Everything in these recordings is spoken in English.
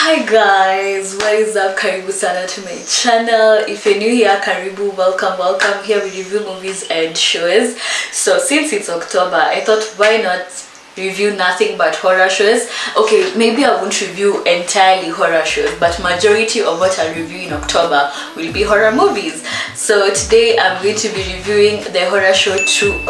Hi guys, what is up? Karibu sana to my channel. If you're new here, Karibu, welcome. Here we review movies and shows. So since it's October, I thought why not review nothing but horror shows. Okay, maybe I won't review entirely horror shows, but majority of what I review in October will be horror movies. So today I'm going to be reviewing the horror show Truth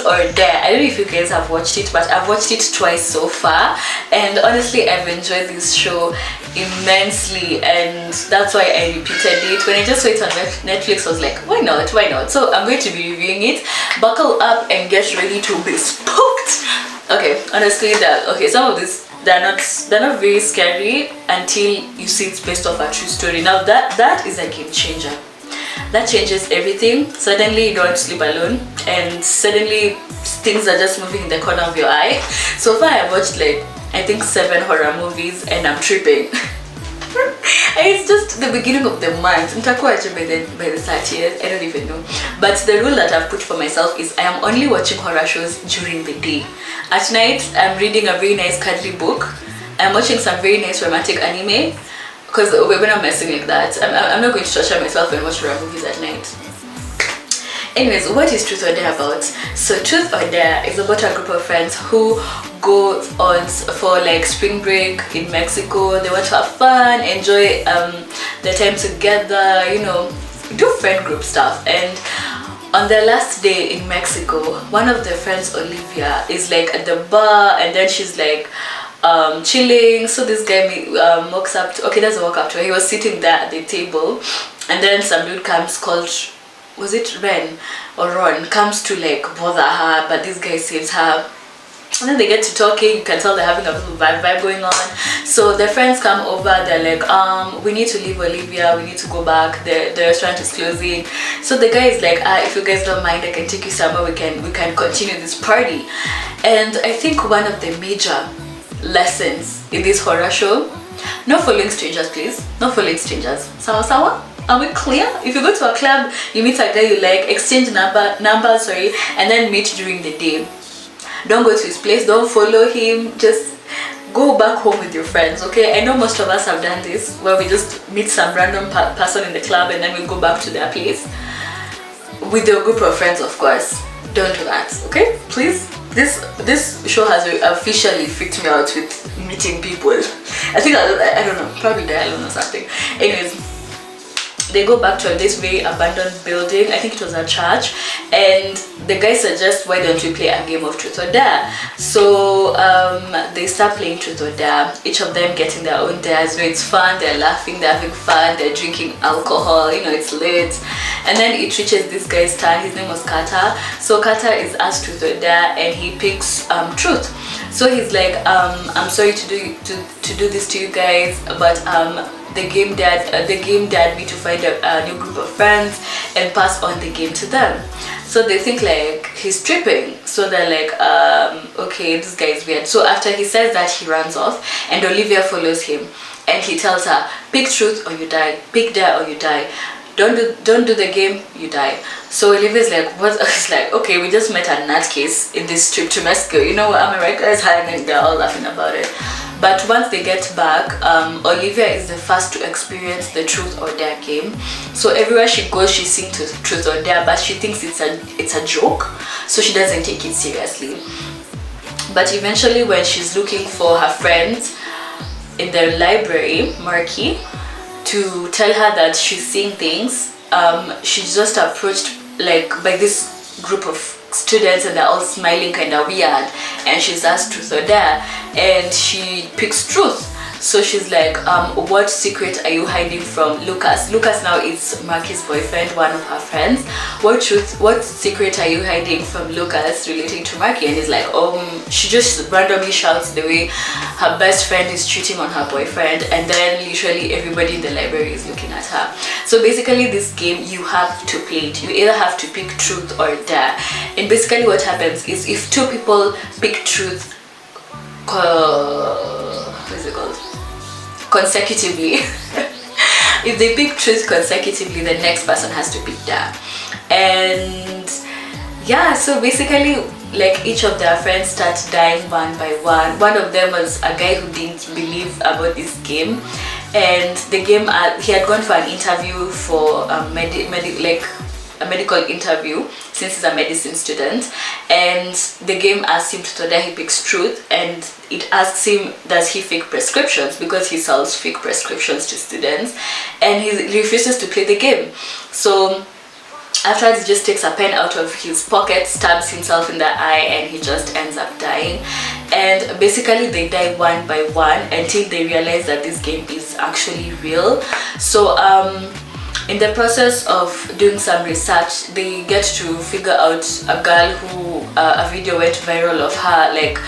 or Dare. I don't know if you guys have watched it, but I've watched it twice so far, and honestly I've enjoyed this show immensely, and that's why I repeated it. When I just saw it on Netflix, I was like, why not? So I'm going to be reviewing it. Buckle up and get ready to be spooked. Okay, honestly, some of this, they're not very scary until you see it's based off a true story. Now that is a game changer. That changes everything. Suddenly you don't sleep alone, and suddenly things are just moving in the corner of your eye. So far I've watched I think 7 horror movies and I'm tripping. And it's just the beginning of the month. Nitakuwa by the 30th, I don't even know. But the rule that I've put for myself is I am only watching horror shows during the day. At night I'm reading a very nice cuddly book. I'm watching some very nice romantic anime, because we're not messing like that. I'm not going to torture myself and watch horror movies at night. Anyways, what is Truth or Dare about? So Truth or Dare is about a group of friends who go on for spring break in Mexico. They want to have fun, enjoy the time together, do friend group stuff. And on their last day in Mexico, one of their friends, Olivia, is at the bar, and then she's chilling. So this guy walks up to, doesn't walk up to her, he was sitting there at the table, and then some dude comes called, was it Ren or Ron, comes to bother her, but this guy saves her. And then they get to talking. You can tell they're having a little vibe going on. So their friends come over, they're like, we need to leave Olivia, we need to go back, the restaurant is closing. So the guy is like, if you guys don't mind, I can take you somewhere, we can continue this party. And I think one of the major lessons in this horror show, no following strangers, please. No following strangers. Sawa? Are we clear? If you go to a club, you meet a guy you like, exchange numbers, and then meet during the day. Don't go to his place, don't follow him, just go back home with your friends, okay? I know most of us have done this, where we just meet some random person in the club and then we go back to their place. With your group of friends, of course. Don't do that, okay? Please. This show has officially freaked me out with meeting people. I think I don't know, probably die alone or something. Anyways, they go back to this very abandoned building. I think it was a church, and the guy suggests, why don't we play a game of Truth or Dare? So they start playing Truth or Dare, each of them getting their own dares. It's fun, they're laughing, they're having fun, they're drinking alcohol, it's late. And then it reaches this guy's turn. His name was Carter. So Carter is asked Truth or Dare, and he picks Truth. So he's like, I'm sorry to do this to you guys, but the game dared me to find a new group of friends and pass on the game to them. So they think he's tripping. So they're like, okay, this guy is weird. So after he says that, he runs off, and Olivia follows him, and he tells her, pick Truth or you die, pick Dare or you die. Don't do the game, you die. So Olivia's like, what? It's like, okay, we just met a nutcase in this trip to Mexico. You know what? America is hiding, and they're all laughing about it. But once they get back, Olivia is the first to experience the Truth or Dare game. So everywhere she goes, she sings to Truth or Dare, but she thinks it's a joke, so she doesn't take it seriously. But eventually, when she's looking for her friends in the library, Marky, to tell her that she's seeing things, she's just approached by this group of students, and they're all smiling kind of weird, and she's asked Truth or Dare, and she picks Truth. So she's like, what secret are you hiding from Lucas? Lucas now is Marky's boyfriend, one of her friends. What secret are you hiding from Lucas relating to Marky? And he's like, she just randomly shouts the way her best friend is cheating on her boyfriend, and then literally everybody in the library is looking at her. So basically, this game, you have to play it. You either have to pick Truth or Dare. And basically what happens is, if 2 people pick Truth, consecutively, if they pick Truth consecutively, the next person has to pick Dare. And yeah, so basically like each of their friends start dying one by one. One of them was a guy who didn't believe about this game, and the game, he had gone for an interview for a medical interview, since he's a medicine student, and the game asks him to whether he picks truth, and it asks him does he fake prescriptions, because he sells fake prescriptions to students, and he refuses to play the game. So afterwards, he just takes a pen out of his pocket, stabs himself in the eye, and he just ends up dying. And basically they die one by one until they realize that this game is actually real. So in the process of doing some research, they get to figure out a girl who a video went viral of her like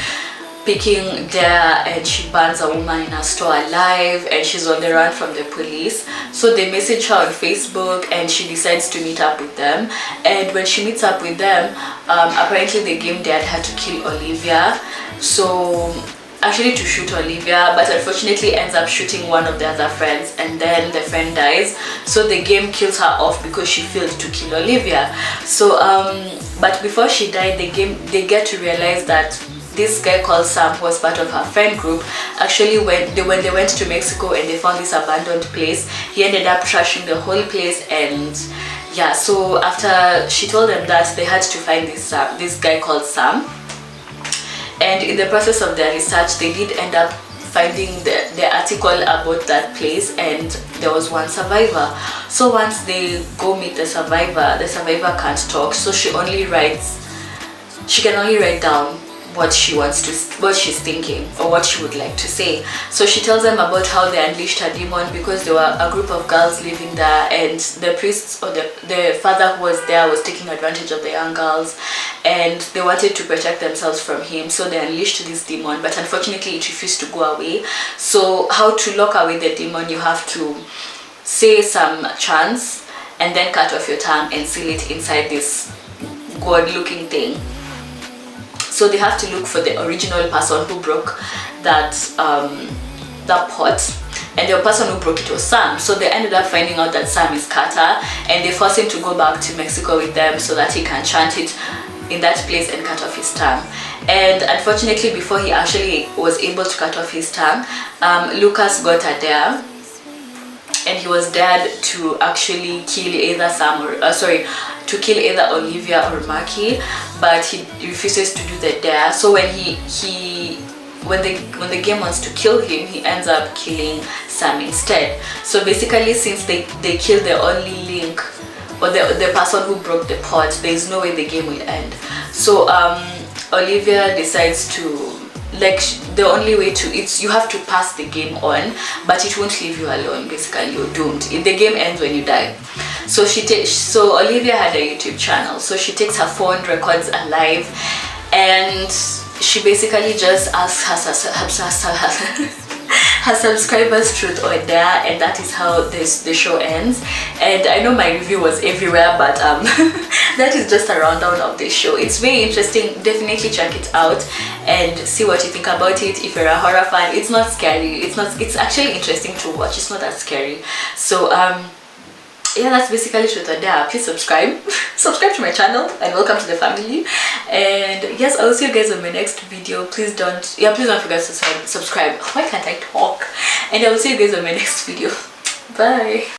picking dare, and she burns a woman in a store alive, and she's on the run from the police. So they message her on Facebook, and she decides to meet up with them. And when she meets up with them, apparently the game dad had to kill Olivia, so actually to shoot Olivia, but unfortunately ends up shooting one of the other friends, and then the friend dies. So the game kills her off because she failed to kill Olivia. So but before she died, they get to realize that this guy called Sam, who was part of her friend group, actually when they went to Mexico and they found this abandoned place, he ended up trashing the whole place. And yeah, so after she told them that, they had to find this guy called Sam. And in the process of their research, they did end up finding the article about that place, and there was one survivor. So once they go meet the survivor can't talk, so she can only write down what she's thinking, or what she would like to say. So she tells them about how they unleashed a demon, because there were a group of girls living there, and the priest, or the father who was there, was taking advantage of the young girls, and they wanted to protect themselves from him. So they unleashed this demon, but unfortunately it refused to go away. So how to lock away the demon? You have to say some chants and then cut off your tongue and seal it inside this god looking thing. So they have to look for the original person who broke that pot, and the person who broke it was Sam. So they ended up finding out that Sam is Carter, and they forced him to go back to Mexico with them so that he can chant it in that place and cut off his tongue. And unfortunately, before he actually was able to cut off his tongue, Lucas got a dare, and he was dared to actually kill either Sam or to kill either Olivia or Maki, but he refuses to do the dare. So when when the game wants to kill him, he ends up killing Sam instead. So basically, since they killed the only link, or the person who broke the pot, there is no way the game will end. So Olivia decides to, like, the only way to, you have to pass the game on, but it won't leave you alone. Basically, you're doomed. The game ends when you die. So so Olivia had a YouTube channel, so she takes her phone, records a live, and she basically just asks her subscribers truth or dare, and that is how the show ends. And I know my review was everywhere, but that is just a rundown of this show. It's very interesting. Definitely check it out and see what you think about it. If you're a horror fan, it's not scary. It's actually interesting to watch. It's not that scary. So yeah, that's basically truth or dare. Please subscribe to my channel, and welcome to the family. And yes, I'll see you guys on my next video. Please don't forget to subscribe. Why can't I talk? And I will see you guys on my next video. Bye.